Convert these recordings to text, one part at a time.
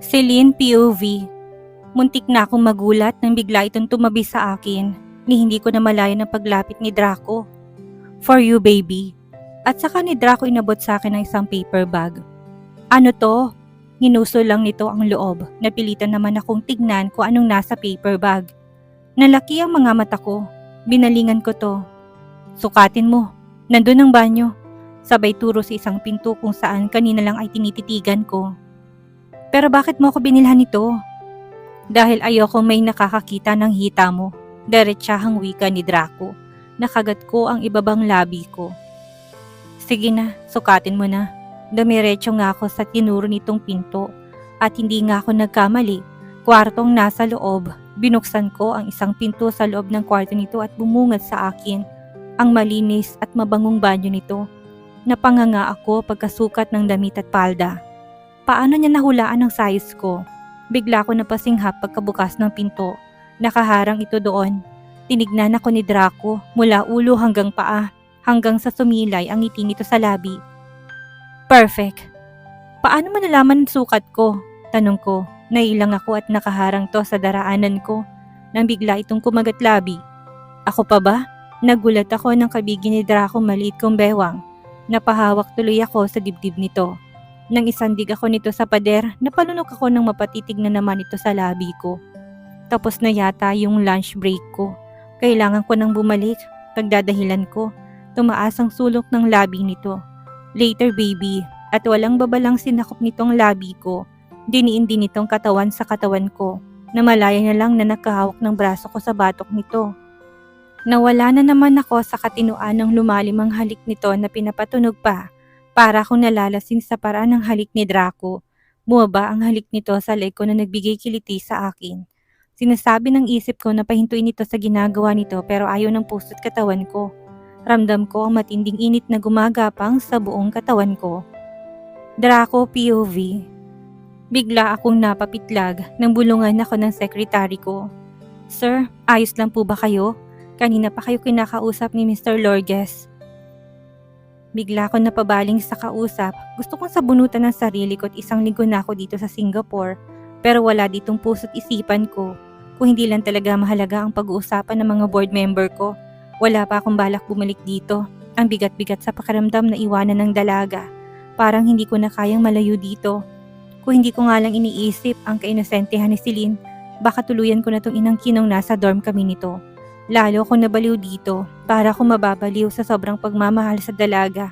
Celine POV. Muntik na akong magulat nang bigla itong tumabi sa akin ni hindi ko na malaya ng paglapit ni Draco. For you, baby. At saka ni Draco inabot sa akin ng isang paper bag. Ano to? Hinuso lang nito ang loob. Napilitan naman akong tignan kung anong nasa paper bag. Nalaki ang mga mata ko. Binalingan ko to. Sukatin mo. Nandun ang banyo. Sabay turo sa isang pinto kung saan kanina lang ay tinititigan ko. Pero bakit mo ako binilhan nito? Dahil ayoko may nakakakita ng hita mo. Diretsahang wika ni Draco. Nakagat ko ang ibabang labi ko. Sige na, sukatin mo na. Dumiretso nga ako sa tinuro nitong pinto. At hindi nga ako nagkamali. Kwartong nasa loob. Binuksan ko ang isang pinto sa loob ng kwarto nito at bumungad sa akin ang malinis at mabangong banyo nito. Napanganga ako pagkasukat ng damit at palda. Paano niya nahulaan ang size ko? Bigla ko napasinghap pagkabukas ng pinto. Nakaharang ito doon. Tinignan ako ni Draco mula ulo hanggang paa, hanggang sa sumilay ang ngiti nito sa labi. Perfect. Paano mo nalaman ang sukat ko? Tanong ko. Nailang ako at nakaharang to sa daraanan ko nang bigla itong kumagat labi. Ako pa ba? Nagulat ako ng kabigi ni Draco maliit kong bewang. Napahawak tuloy ako sa dibdib nito. Nang isandig ako nito sa pader, napalunok ako nang mapatitig na naman ito sa labi ko. Tapos na yata yung lunch break ko. Kailangan ko nang bumalik. Pagdadahilan ko, tumaas ang sulok ng labi nito. Later baby, at walang babalang sinakop nitong labi ko. Diniin din nitong katawan sa katawan ko. Namalaya na lang na nakahawak ng braso ko sa batok nito. Nawala na naman ako sa katinuan ng lumalim ang halik nito na pinapatunog pa. Para akong nalalasing sa paraan ng halik ni Draco. Bumaba ang halik nito sa leg ko na nagbigay kiliti sa akin. Sinasabi ng isip ko na pahintuin ito sa ginagawa nito pero ayaw ng puso't katawan ko. Ramdam ko ang matinding init na gumagapang sa buong katawan ko. Draco POV. Bigla akong napapitlag nang bulungan ako ng sekretary ko. Sir, ayos lang po ba kayo? Kanina pa kayo kinakausap ni Mr. Lorges. Bigla ko napabaling sa kausap. Gusto kong sabunutan ng sarili ko at isang linggo na ako dito sa Singapore. Pero wala ditong puso't isipan ko. Kung hindi lang talaga mahalaga ang pag-uusapan ng mga board member ko, wala pa akong balak bumalik dito. Ang bigat-bigat sa pakiramdam na iwanan ng dalaga. Parang hindi ko na kayang malayo dito. Kung hindi ko nga lang iniisip ang kainosentehan ni Celine, baka tuluyan ko na tong inang kinong nasa dorm kami nito. Lalo akong nabaliw dito para akong mababaliw sa sobrang pagmamahal sa dalaga.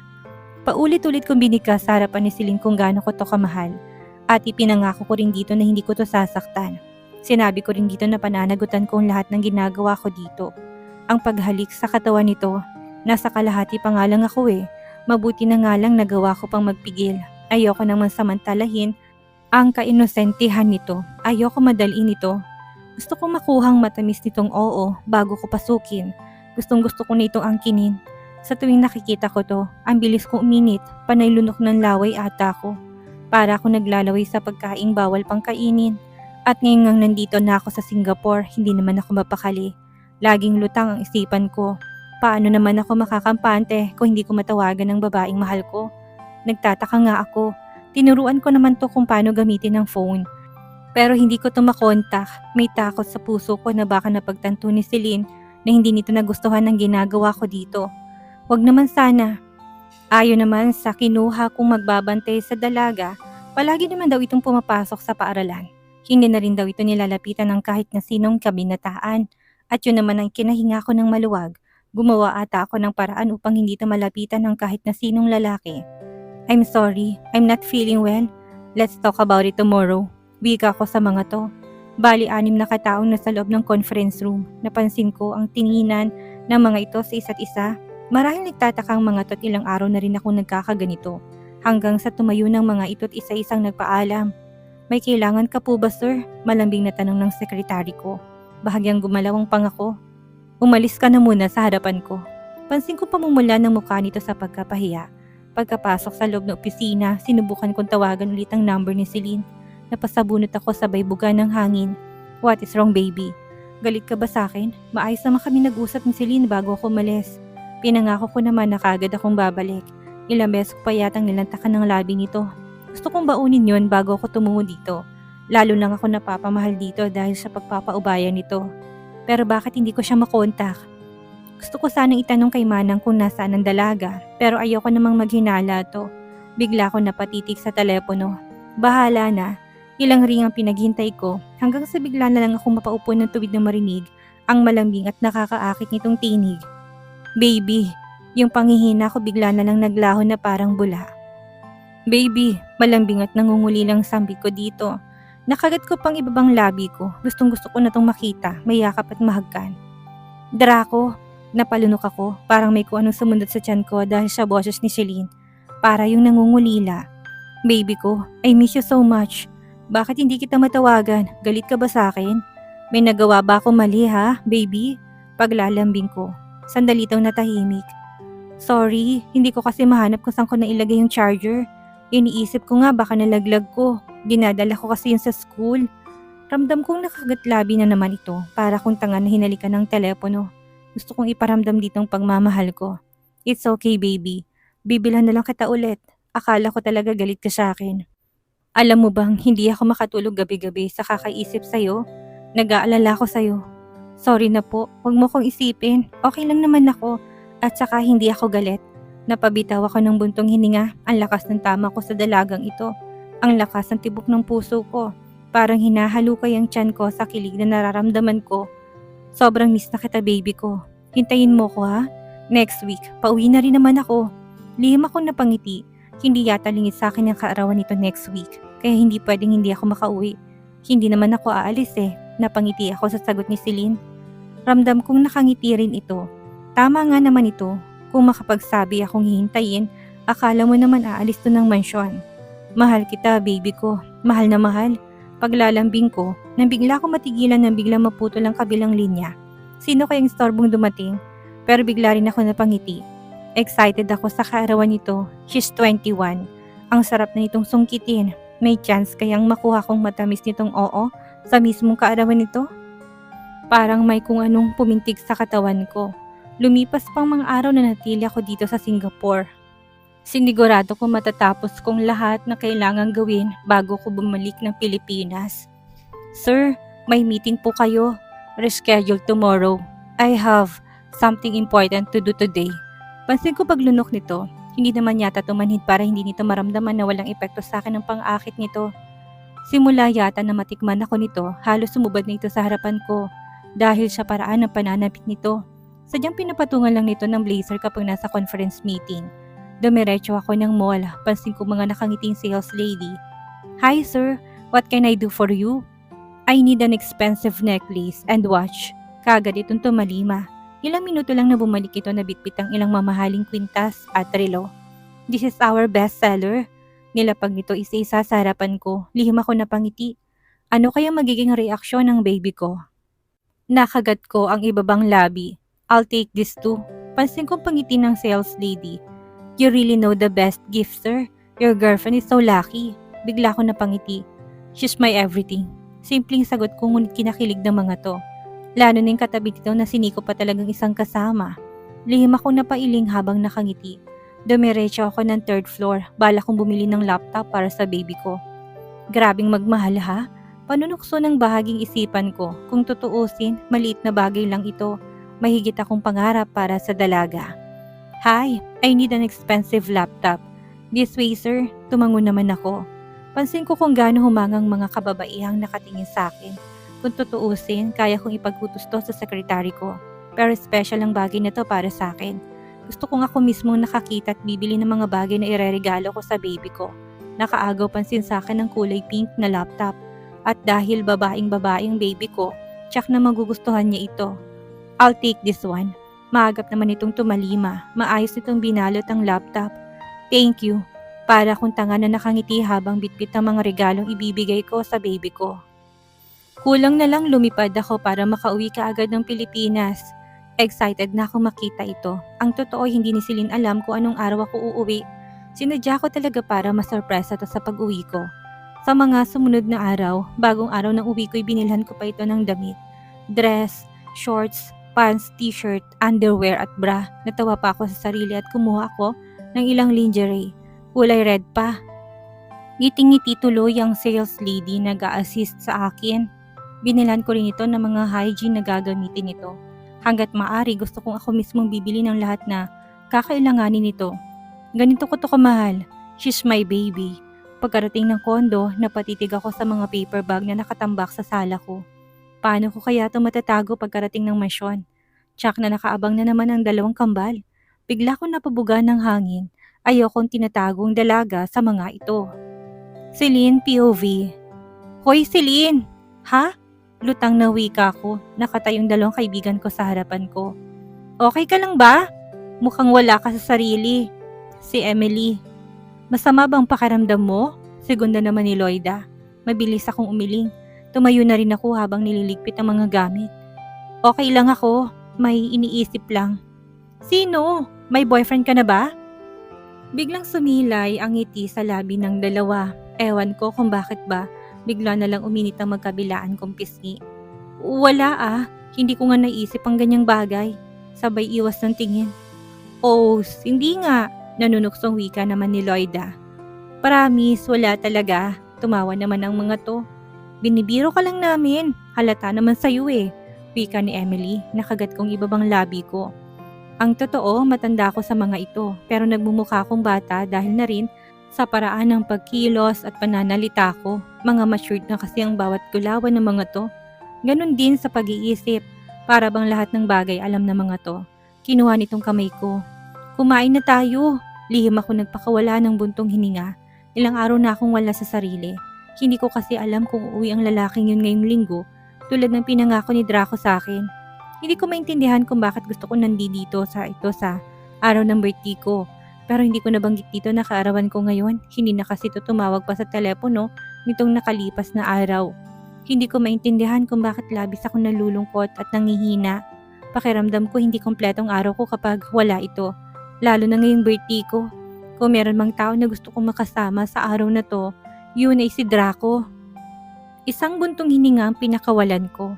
Paulit-ulit kong binigkas sa harapan ni Celine kung gaano ko to kamahal. At ipinangako ko rin dito na hindi ko to sasaktan. Sinabi ko rin dito na pananagutan ko ang lahat ng ginagawa ko dito. Ang paghalik sa katawan nito, nasa kalahati pa nga lang ako eh. Mabuti na nga lang nagawa ko pang magpigil. Ayoko naman samantalahin ang kainosentehan nito. Ayoko madalin ito. Gusto kong makuhang matamis nitong oo bago ko pasukin. Gustong-gusto ko na itong angkinin. Sa tuwing nakikita ko to, ang bilis kong uminit, panay lunok ng laway ata ko. Para ako naglalaway sa pagkaing bawal pang kainin. At ngayon ngang nandito na ako sa Singapore, hindi naman ako mapakali. Laging lutang ang isipan ko. Paano naman ako makakampante kung hindi ko matawagan ng babaeng mahal ko? Nagtataka nga ako. Tinuruan ko naman to kung paano gamitin ang phone. Pero hindi ko to makontak. May takot sa puso ko na baka napagtanto ni Celine na hindi nito nagustuhan ng ginagawa ko dito. Wag naman sana. Ayon naman sa kinuha kong magbabantay sa dalaga, palagi naman daw itong pumapasok sa paaralan. Hindi na rin daw ito nilalapitan ng kahit na sinong kabinataan. At yun naman ang kinahinga ko ng maluwag. Gumawa ata ako ng paraan upang hindi ito malapitan ng kahit na sinong lalaki. I'm sorry, I'm not feeling well. Let's talk about it tomorrow. Wika ko sa mga to. Bali 6 na kataong nasa loob ng conference room. Napansin ko ang tinginan ng mga ito sa isa't isa. Marahil nagtataka ang mga to at ilang araw na rin akong nagkakaganito. Hanggang sa tumayo ng mga ito at isa-isang nagpaalam. May kailangan ka po ba sir? Malambing na tanong ng sekretary ko. Bahagyang gumalaw ang pangako. Umalis ka na muna sa harapan ko. Pansin ko pamumula ng mukha nito sa pagkapahiya. Pagkapasok sa loob ng opisina, sinubukan kong tawagan ulit ang number ni Celine. Napasabunot ako sabay buga ng hangin. What is wrong baby? Galit ka ba sa akin? Maayos naman kami nag-usap ni Celine bago ako umalis. Pinangako ko naman na kaagad akong babalik. Ilang beses ko pa yatang nilantakan ng labi nito. Gusto kong baunin yon bago ako tumungo dito. Lalo lang ako napapamahal dito dahil sa pagpapaubaya nito. Pero bakit hindi ko siya makontak? Gusto ko sanang itanong kay Manang kung nasaan ang dalaga, pero ayoko namang maghinala to. Bigla ko napatitig sa telepono. Bahala na. Ilang ring ang pinaghintay ko hanggang sa bigla na lang akong mapaupo ng tuwid na marinig ang malambing at nakakaakit nitong tinig. Baby, yung panghihina ko bigla na lang naglaho na parang bula. Baby, malambing at nangunguli lang sambit ko dito. Nakagat ko pang ibabang labi ko. Gustong gusto ko na tong makita, mayakap at mahagkan. Draco, napalunok ako. Parang may kung anong sumunod sa tiyan ko dahil sa boses ni Celine. Para yung nangungulila. Baby ko, I miss you so much. Bakit hindi kita matawagan? Galit ka ba sa akin? May nagawa ba ako mali ha, baby? Paglalambing ko. Sandali daw natahimik. Sorry, hindi ko kasi mahanap kung saan ko nailagay yung charger. Iniisip ko nga baka nalaglag ko. Dinadala ko kasi yun sa school. Ramdam kong nakagatlabi na naman ito para kung tanga na hinalikan ng telepono. Gusto kong iparamdam ditong pagmamahal ko. It's okay baby. Bibilhan na lang kita ulit. Akala ko talaga galit ka sa akin. Alam mo bang hindi ako makatulog gabi-gabi sa kakaisip sa'yo? Nag-aalala ko sa'yo. Sorry na po, huwag mo kong isipin. Okay lang naman ako. At saka hindi ako galit. Napabitaw ako ng buntong hininga. Ang lakas ng tama ko sa dalagang ito. Ang lakas ng tibok ng puso ko. Parang hinahalukay ang tiyan ko sa kilig na nararamdaman ko. Sobrang miss na kita baby ko. Hintayin mo ko ha. Next week, pauwi na rin naman ako. Lihim akong napangiti. Hindi yata lingit sa akin ang kaarawan nito next week. Kaya hindi pwedeng hindi ako makauwi. Hindi naman ako aalis eh. Napangiti ako sa sagot ni Celine. Ramdam kong nakangiti rin ito. Tama nga naman ito. Kung makapagsabi akong hihintayin, akala mo naman aalis to ng mansyon. Mahal kita, baby ko. Mahal na mahal. Paglalambing ko, nang bigla ko matigilan nang biglang maputol ang kabilang linya. Sino kayang istorbong dumating? Pero bigla rin ako napangiti. Excited ako sa kaarawan nito. She's 21. Ang sarap na nitong sungkitin. May chance kayang makuha kong matamis nitong oo sa mismong kaarawan nito? Parang may kung anong pumintig sa katawan ko. Lumipas pang mga araw na natili ako dito sa Singapore. Sinigurado ko matatapos kong lahat na kailangang gawin bago ko bumalik ng Pilipinas. Sir, may meeting po kayo. Reschedule tomorrow. I have something important to do today. Pansin ko paglunok nito, hindi naman yata tumanhid para hindi nito maramdaman na walang epekto sa akin ang pang-akit nito. Simula yata na matikman ako nito, halos sumubad na ito sa harapan ko dahil sa paraan ng pananabik nito. Sadyang pinapatungan lang nito ng blazer kapag nasa conference meeting. Dumiretso ako ng mall, pansin ko mga nakangiting sales lady. Hi sir, what can I do for you? I need an expensive necklace and watch. Kagad itong tumalima. Ilang minuto lang na bumalik ito na bitbit ang ilang mamahaling kwintas at relo. This is our bestseller. Nilapag nito isa-isa sa harapan ko. Lihim ako napangiti. Ano kaya magiging reaksyon ng baby ko? Nakagat ko ang ibabang labi. I'll take this too. Pansin kong pangiti ng sales lady. You really know the best gift, sir. Your girlfriend is so lucky. Bigla ko napangiti. She's my everything. Simpleng sagot ko ngunit kinakilig ng mga to. Lalo na yung katabi nito na siniko pa talagang isang kasama. Lihim ako napailing habang nakangiti. Dumiretso ako ng 3rd floor. Bala kong bumili ng laptop para sa baby ko. Grabing magmahal ha? Panunukso ng bahaging isipan ko. Kung tutuusin, maliit na bagay lang ito. Mahigit akong pangarap para sa dalaga. Hi, I need an expensive laptop. This way sir, tumango naman ako. Pansin ko kung gaano humangang mga kababaihang nakatingin sa akin. Kung tutuusin, kaya kong ipag-utos to sa sekretary ko. Pero special ang bagay na to para sa akin. Gusto kong ako mismong nakakita at bibili ng mga bagay na ireregalo ko sa baby ko. Nakaagaw pansin sa akin ng kulay pink na laptop. At dahil babaeng-babaeng baby ko, tsak na magugustuhan niya ito. I'll take this one. Maagap naman itong tumalima. Maayos itong binalot ang laptop. Thank you. Para kung tanga na nakangiti habang bitbit ang mga regalong ibibigay ko sa baby ko. Kulang na lang lumipad ako para makauwi kaagad ng Pilipinas. Excited na ako makita ito. Ang totoo hindi ni Celine alam kung anong araw ako uuwi. Sinadya ko talaga para masurpresa to sa pag-uwi ko. Sa mga sumunod na araw, bagong araw ng uwi ko'y binilhan ko pa ito ng damit. Dress, shorts, pants, t-shirt, underwear at bra. Natawa pa ako sa sarili at kumuha ako ng ilang lingerie. Kulay red pa. Ngiting-ngiti tuloy ang sales lady na nag-a-assist sa akin. Binilan ko rin ito ng mga hygiene na gagamitin nito. Hanggat maaari gusto kong ako mismong bibili ng lahat na kakailanganin nito. Ganito ko to kamahal. She's my baby. Pagkarating ng kondo, napatitig ako sa mga paper bag na nakatambak sa sala ko. Paano ko kaya ito matatago pagkarating ng mansyon? Tsak na nakaabang na naman ang dalawang kambal. Bigla ko napabuga ng hangin. Ayokong tinatagong dalaga sa mga ito. Celine POV. Hoy Celine! Ha? Lutang na wika ko. Nakatayong dalawang kaibigan ko sa harapan ko. Okay ka lang ba? Mukhang wala ka sa sarili. Si Emily. Masama bang pakiramdam mo? Segunda naman ni Loida. Mabilis akong umiling. Tumayo na rin ako habang nililigpit ang mga gamit. Okay lang ako. May iniisip lang. Sino? May boyfriend ka na ba? Biglang sumilay ang ngiti sa labi ng dalawa. Ewan ko kung bakit ba. Bigla na lang uminit ang magkabilaan kong pisngi. Wala hindi ko nga naisip ang ganyang bagay. Sabay iwas ng tingin. Oh, hindi nga. Nanunuksong wika naman ni Loida. Promise, wala talaga. Tumawa naman ang mga to. Binibiro ka lang namin. Halata naman sa'yo Wika ni Emily, nakagat kong ibabang labi ko. Ang totoo, matanda ako sa mga ito, pero nagmumukha akong bata dahil na rin sa paraan ng pagkilos at pananalita ko. Mga matured na kasi ang bawat gulawan ng mga to. Ganon din sa pag-iisip, para bang lahat ng bagay alam ng mga to. Kinuha nitong kamay ko. Kumain na tayo. Lihim ako nagpakawala ng buntong hininga. Ilang araw na akong wala sa sarili. Hindi ko kasi alam kung uuwi ang lalaking yun ngayong linggo, tulad ng pinangako ni Draco sa akin. Hindi ko maintindihan kung bakit gusto ko nandito sa araw ng birthday ko. Pero hindi ko nabanggit dito na kaarawan ko ngayon. Hindi na kasi ito tumawag pa sa telepono nitong nakalipas na araw. Hindi ko maintindihan kung bakit labis ako nalulungkot at nangihina. Pakiramdam ko hindi kompletong araw ko kapag wala ito. Lalo na ngayong birthday ko. Kung meron mang tao na gusto kong makasama sa araw na to, yun ay si Draco. Isang buntong hininga ang pinakawalan ko.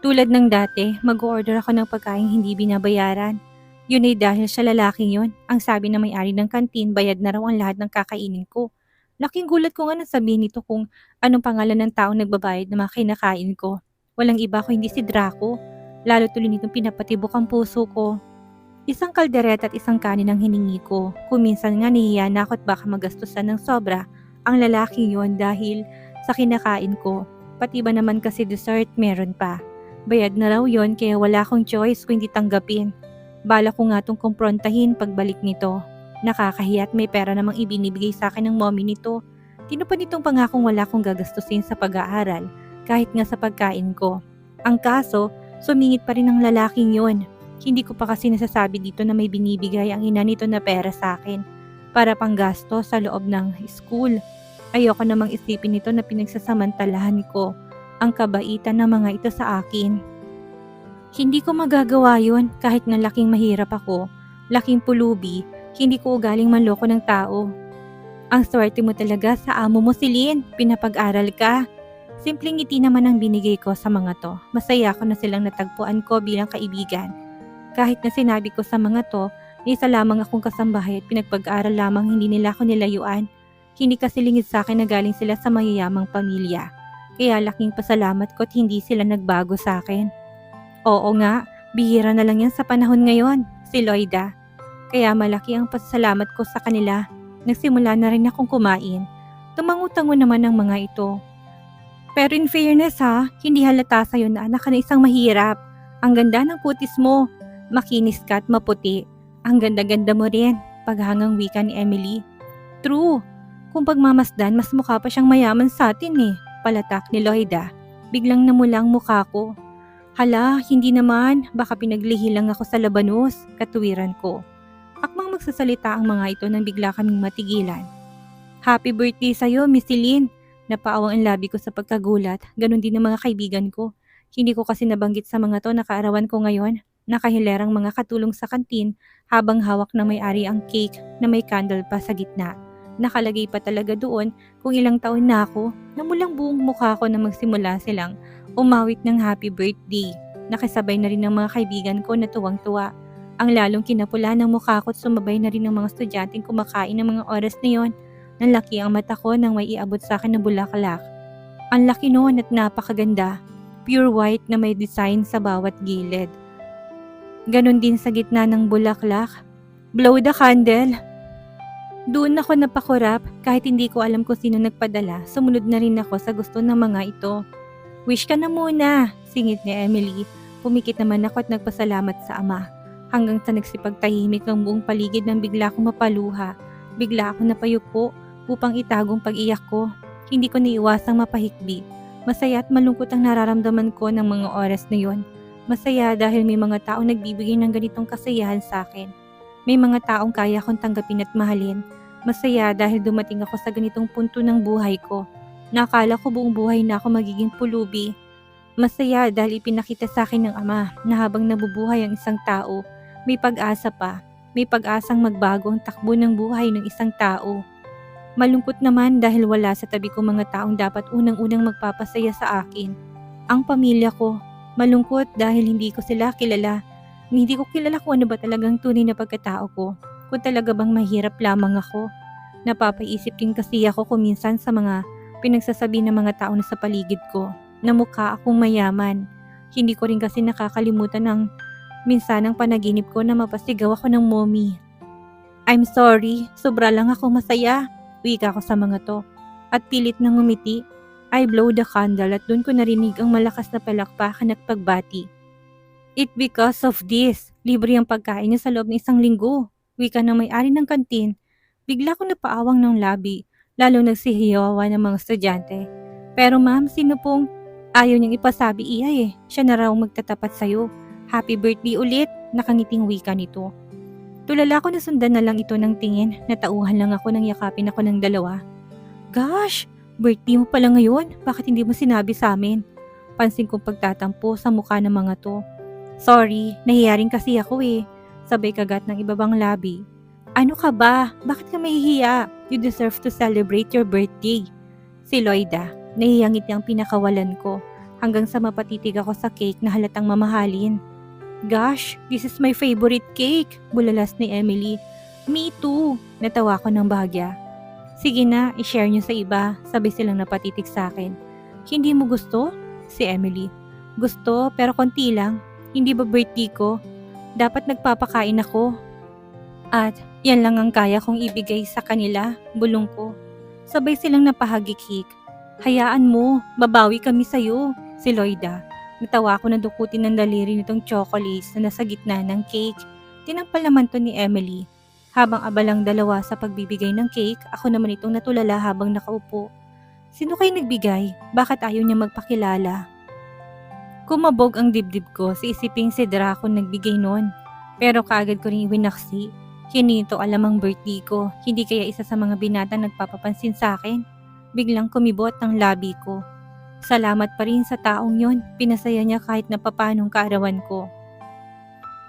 Tulad ng dati, mag-order ako ng pagkain hindi binabayaran. Yun ay dahil sa lalaking yun. Ang sabi na may-ari ng kantin, bayad na raw ang lahat ng kakainin ko. Laking gulat ko nga nang sabihin nito kung anong pangalan ng taong nagbabayad na mga kinakain ko. Walang iba ko hindi si Draco. Lalo tuloy nitong pinapatibok ang puso ko. Isang kaldereta at isang kanin ang hiningi ko. Kuminsan nga nahihiya na ako at baka magastusan ng sobra ang lalaking yon dahil sa kinakain ko. Pati ba naman kasi dessert meron pa. Bayad na raw yon kaya wala akong choice kung hindi tanggapin. Bala ko nga itong kumprontahin pagbalik nito. Nakakahiya at may pera namang ibinibigay sa akin ng mommy nito. Tinupad nitong pangakong wala akong gagastusin sa pag-aaral kahit nga sa pagkain ko. Ang kaso, sumingit pa rin ang lalaking yon. Hindi ko pa kasi nasasabi dito na may binibigay ang ina nito na pera sa akin para panggasto sa loob ng school. Ayoko namang isipin nito na pinagsasamantalahan ko ang kabaitan ng mga ito sa akin. Hindi ko magagawa yun kahit na laking mahirap ako, laking pulubi, hindi ko ugaling manloko ng tao. Ang swerte mo talaga sa amo mo, Celine, pinapag-aral ka. Simpleng ngiti naman ang binigay ko sa mga to. Masaya ako na silang natagpuan ko bilang kaibigan. Kahit na sinabi ko sa mga to, isa lamang akong kasambahay at pinagpag-aral lamang hindi nila ako nilayuan. Hindi kasi lingid sa akin na galing sila sa mayayamang pamilya. Kaya laking pasalamat ko at hindi sila nagbago sa akin. Oo nga, bihira na lang yan sa panahon ngayon, si Loida. Kaya malaki ang pasalamat ko sa kanila. Nagsimula na rin akong kumain. Tumangu-tango naman ang mga ito. Pero in fairness hindi halata sa'yo na anak ka na isang mahirap. Ang ganda ng kutis mo. Makinis ka at maputi. Ang ganda-ganda mo rin, paghangang wika ni Emily. True. Kung pagmamasdan, mas mukha pa siyang mayaman sa atin palatak ni Loida. Biglang namula ang mukha ko. Hala, hindi naman, baka pinaglihi lang ako sa labanos, katuwiran ko. Akmang magsasalita ang mga ito nang bigla kaming matigilan. Happy birthday sa'yo, Miss Celine. Napaawang ang labi ko sa pagkagulat, ganun din ang mga kaibigan ko. Hindi ko kasi nabanggit sa mga to na kaarawan ko ngayon. Nakahilerang mga katulong sa kantin habang hawak na may-ari ang cake na may candle pa sa gitna. Nakalagay pa talaga doon kung ilang taon na ako. Namulang buong mukha ko na magsimula silang umawit ng happy birthday. Nakisabay na rin ng mga kaibigan ko na tuwang-tuwa. Ang lalong kinapula ng mukha ko at sumabay na rin ng mga estudyanteng kumakain ng mga oras na yon. Nanlaki ang mata ko nang may iabot sa akin na bulaklak. Ang laki noon at napakaganda. Pure white na may design sa bawat gilid. Ganon din sa gitna ng bulaklak. Blow the candle! Doon ako napakurap kahit hindi ko alam kung sino nagpadala. Sumunod na rin ako sa gusto ng mga ito. Wish ka na muna, singit ni Emily. Pumikit naman ako at nagpasalamat sa ama. Hanggang sa nagsipagtahimik ang buong paligid nang bigla akong mapaluha. Bigla ako napayuko upang itagong pag-iyak ko. Hindi ko naiwasang mapahikbi. Masaya at malungkot ang nararamdaman ko ng mga oras na yon. Masaya dahil may mga taong nagbibigay ng ganitong kasayahan sa akin. May mga taong kaya kong tanggapin at mahalin. Masaya dahil dumating ako sa ganitong punto ng buhay ko. Nakala ko buong buhay na ako magiging pulubi. Masaya dahil ipinakita sa akin ng ama na habang nabubuhay ang isang tao, may pag-asa pa. May pag-asang magbago ang takbo ng buhay ng isang tao. Malungkot naman dahil wala sa tabi ko mga taong dapat unang-unang magpapasaya sa akin. Ang pamilya ko. Malungkot dahil hindi ko sila kilala. Hindi ko kilala kung ano ba talagang tunay na pagkatao ko. Kung talaga bang mahirap lamang ako. Napapaisip din kasi ako kuminsan sa mga pinagsasabi ng mga tao na sa paligid ko na mukha akong mayaman. Hindi ko rin kasi nakakalimutan ng minsan ang panaginip ko na mapasigaw ako ng mommy. I'm sorry, sobra lang ako masaya. Wika ko sa mga to. At pilit na ngumiti. I blow the candle at doon ko narinig ang malakas na palakpakan at pagbati. It because of this. Libre ang pagkain niya sa loob ng isang linggo. Wika ng may-ari ng kantin. Bigla ko napaawang ng labi, lalo nagsihiyawa ng mga estudyante. Pero ma'am, sino pong ayaw niyang ipasabi iya Siya na raw magtatapat sa'yo. Happy birthday ulit, nakangiting wika nito. Tulala ko na sundan na lang ito ng tingin, natauhan lang ako nang yakapin ako ng dalawa. Gosh, birthday mo pala ngayon, bakit hindi mo sinabi sa amin? Pansin kong pagtatampo sa mukha ng mga to. Sorry, nahiyaring kasi ako Sabay kagat ng ibabang labi. Ano ka ba? Bakit ka mahihiya? You deserve to celebrate your birthday. Si Loida, nahihiyangit niyang pinakawalan ko hanggang sa mapatitig ako sa cake na halatang mamahalin. Gosh, this is my favorite cake, bulalas ni Emily. Me too, natawa ko ng bahagya. Sige na, i-share niyo sa iba, sabay silang napatitig sa akin. Hindi mo gusto? Si Emily. Gusto, pero konti lang. Hindi ba birthday ko? Dapat nagpapakain ako. At yan lang ang kaya kong ibigay sa kanila, bulong ko. Sabay silang napahagikik. Hayaan mo, babawi kami sa'yo, si Loida. Natawa ko na dukutin ng daliri nitong chocolates na nasa gitna ng cake. Tinampal naman to ni Emily. Habang abalang dalawa sa pagbibigay ng cake, ako naman itong natulala habang nakaupo. Sino kayo nagbigay? Bakit ayaw niya magpakilala? Kumabog ang dibdib ko sa isiping si Draco nagbigay noon. Pero kaagad ko rin iwinaksi. Hindi nito alam ang birthday ko. Hindi kaya isa sa mga binata nagpapapansin sa akin. Biglang kumibot ang labi ko. Salamat pa rin sa taong yon. Pinasaya niya kahit na papanong kaarawan ko.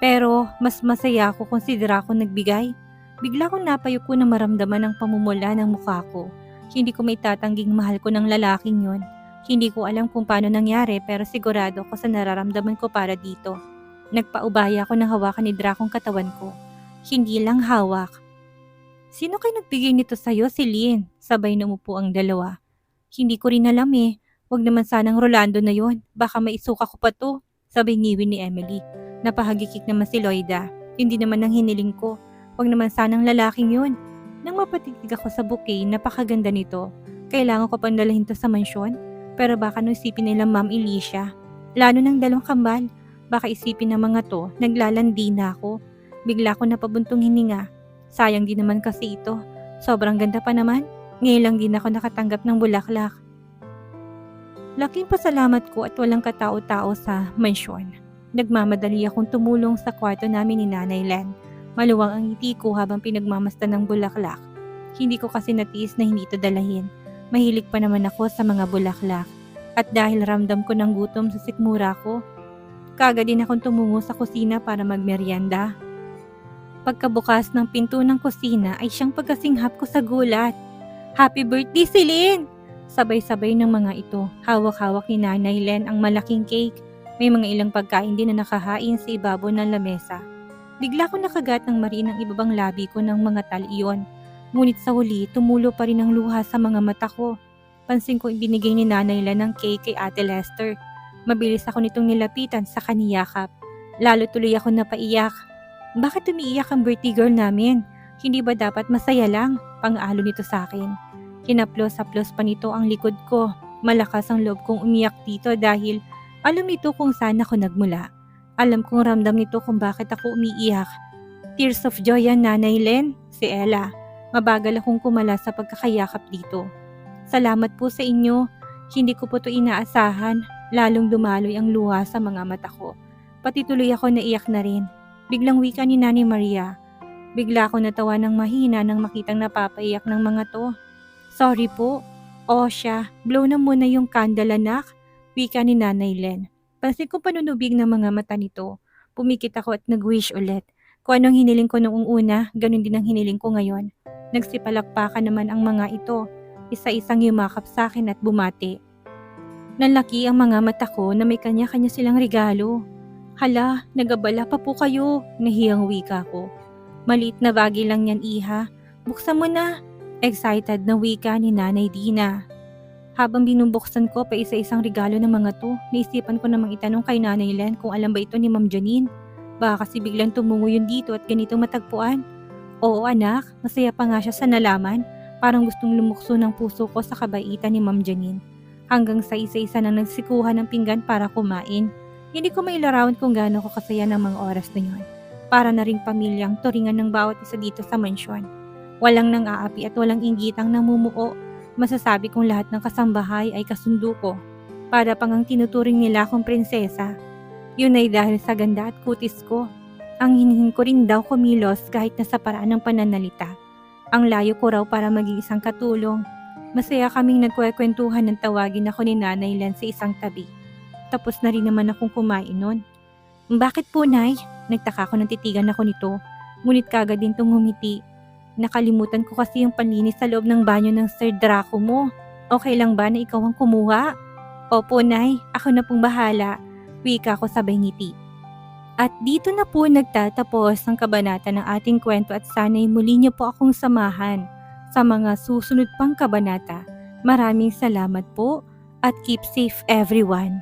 Pero mas masaya ako kung si Draco nagbigay. Bigla kong napayuko na maramdaman ang pamumula ng mukha ko. Hindi ko may tatangging mahal ko ng lalaking yon. Hindi ko alam kung paano nangyari pero sigurado ko sa nararamdaman ko para dito. Nagpaubaya ako ng hawakan ni Draco ang katawan ko. Hindi lang hawak. Sino kayo nagbigay nito sa'yo, si Lynn? Sabay numupo ang dalawa. Hindi ko rin alam Huwag naman sanang Rolando na yon. Baka maisuka ko pa to. Sabay ngiwi ni Emily. Napahagikik naman si Loida. Hindi naman ang hiniling ko. Huwag naman sanang lalaking yon. Nang mapatitig ako sa bouquet, napakaganda nito. Kailangan ko pang dalahin to sa mansyon? Pero baka nung isipin nila Ma'am Alicia. Lalo ng dalawang kambal. Baka isipin ng mga to, naglalandi na ako. Bigla ko napabuntong hininga. Sayang din naman kasi ito. Sobrang ganda pa naman. Ngayon lang din ako nakatanggap ng bulaklak. Laking pasalamat ko at walang katao-tao sa mansyon. Nagmamadali akong tumulong sa kwarto namin ni Nanay Len. Maluwang ang ngiti ko habang pinagmamasdan ng bulaklak. Hindi ko kasi natiis na hindi ito dalahin. Mahilig pa naman ako sa mga bulaklak. At dahil ramdam ko ng gutom sa sikmura ko, kaagad din akong tumungo sa kusina para magmeryenda. Pagkabukas ng pinto ng kusina ay siyang pagkasinghap ko sa gulat. Happy birthday, Celine! Sabay-sabay ng mga ito. Hawak-hawak ni Nanay Len ang malaking cake. May mga ilang pagkain din na nakahain sa ibabaw ng lamesa. Bigla ko nakagat ng marin ang ibabang labi ko ng mga tal iyon. Ngunit sa huli, tumulo pa rin ang luha sa mga mata ko. Pansin ko ibinigay ni Nanay Len ng cake kay Ate Lester. Mabilis ako nitong nilapitan sa kaniyakap. Lalo tuloy ako napaiyak. Bakit umiiyak ang birthday girl namin? Hindi ba dapat masaya lang? Pang-alo nito sa akin. Kinaplos-aplos pa nito ang likod ko. Malakas ang loob kong umiyak dito dahil alam nito kung saan ako nagmula. Alam kong ramdam nito kung bakit ako umiiyak. Tears of joy yan, Nanay Len, si Ella. Mabagal akong kumala sa pagkakayakap dito. Salamat po sa inyo. Hindi ko po ito inaasahan. Lalong dumaloy ang luha sa mga mata ko. Pati tuloy ako naiyak na rin. Biglang wika ni Nanay Maria. Bigla ako natawa ng mahina nang makitang napapaiyak ng mga to. Sorry po. O siya, blow na muna yung candle anak. Wika ni Nanay Len. Pansin ko panunubig ng mga mata nito. Pumikit ako at nag-wish ulit. Kung anong hiniling ko noong una, ganun din ang hiniling ko ngayon. Nagsipalakpakan naman ang mga ito. Isa-isang yumakap sa akin at bumati. Nanlaki ang mga mata ko na may kanya-kanya silang regalo. Hala, nagabala pa po kayo, nahiyang wika ko. Maliit na bagay lang yan, iha. Buksan mo na. Excited na wika ni Nanay Dina. Habang binubuksan ko pa isa-isang regalo ng mga to, naisipan ko namang itanong kay Nanay Len kung alam ba ito ni Ma'am Janine. Baka kasi biglang tumungo yun dito at ganitong matagpuan. Oo anak, masaya pa nga siya sa nalaman. Parang gustong lumukso ng puso ko sa kabaitan ni Ma'am Janine. Hanggang sa isa-isa na nagsikuhan ng pinggan para kumain. Hindi ko mailarawan kung gaano ko kasaya ng mga oras na yun. Para na ring pamilyang turingan ng bawat isa dito sa mansyon. Walang nang-aapi at walang inggitang namumuo. Masasabi kong lahat ng kasambahay ay kasundo ko. Para pang ang tinuturing nila akong prinsesa. Yun ay dahil sa ganda at kutis ko. Ang hinihin ko rin daw kumilos kahit na sa paraan ng pananalita. Ang layo ko raw para maging isang katulong. Masaya kaming nagkwekwentuhan ng tawagin ako ni Nanay Len sa isang tabi. Tapos na rin naman akong kumain nun. Bakit po, Nay? Nagtaka ko nang titigan ako nito. Ngunit kagad din tong humiti. Nakalimutan ko kasi yung panlinis sa loob ng banyo ng Sir Draco mo. Okay lang ba na ikaw ang kumuha? Opo, Nay. Ako na pong bahala. Wika ko sabay ngiti. At dito na po nagtatapos ang kabanata ng ating kwento at sana'y muli niyo po akong samahan sa mga susunod pang kabanata. Maraming salamat po at keep safe everyone.